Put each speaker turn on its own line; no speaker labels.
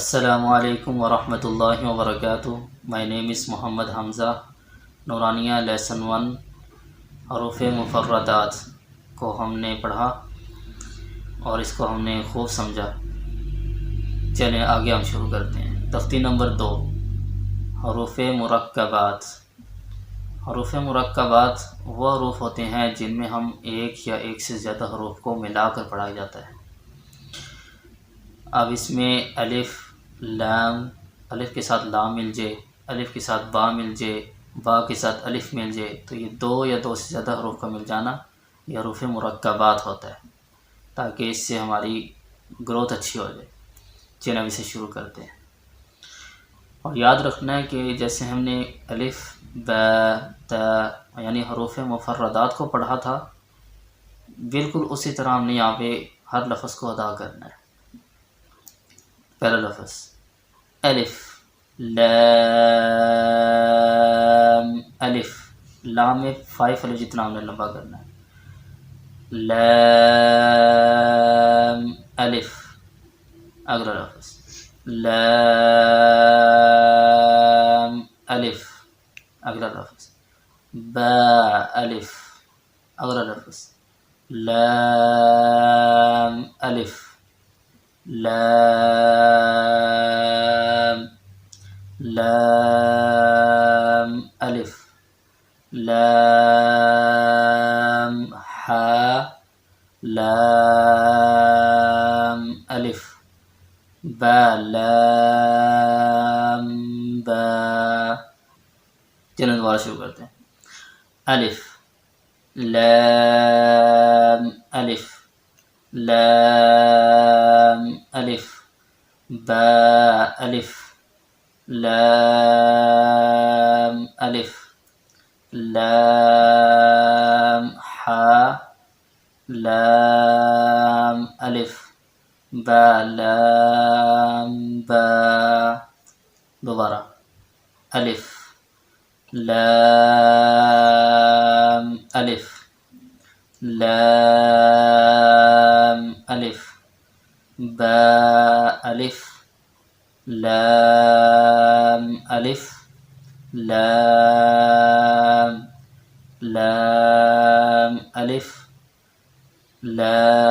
Assalamu alaikum wa rahmatullahi wa barakatuh. My name is Muhammad Hamza. نورانیہ lesson 1 حروف مفردات کو ہم نے پڑھا اور اس کو ہم نے خوب سمجھا۔ چلیں آگے ہم شروع کرتے ہیں۔ تختی نمبر 2 حروف مرکبات۔ حروف مرکبات وہ حروف ہوتے ہیں جن میں ہم ایک یا ایک سے زیادہ حروف کو ملا کر پڑھا جاتا ہے۔ اب اس میں الف، لام، الف کے ساتھ لام مل جائے، الف کے ساتھ با مل جائے، با کے ساتھ الف مل جائے، تو یہ دو یا دو سے زیادہ حروف کا مل جانا یہ حروف مرکبات ہوتا ہے، تاکہ اس سے ہماری گروتھ اچھی ہو جائے۔ چلیں اب اسے شروع کرتے ہیں۔ اور یاد رکھنا ہے کہ جیسے ہم نے الف، با، تا یعنی حروف مفردات کو پڑھا تھا، بالکل اسی طرح ہم نے یہاں پہ ہر لفظ کو ادا کرنا ہے۔ پہلا لفظ الف، لام، الف، لام میں 5 الف جتنا ہم نے لمبا کرنا ہے۔ لام، الف، اگلا لفظ لام، الف، اگلا لفظ با، الف، اگلا لفظ لام، الف، لام، لام، الف، لام، حا، لام، الف، با، لام، با۔ چلیں دوبارہ شروع کرتے ہیں۔ الف، لام، الف، لام، الف، با، الف، لام، الف، لام، حا، لام، الف، با، لام، با۔ دوبارہ الف، لام، الف، لام، الف، با، الف، لام، الف، لام، لام، الف، لام،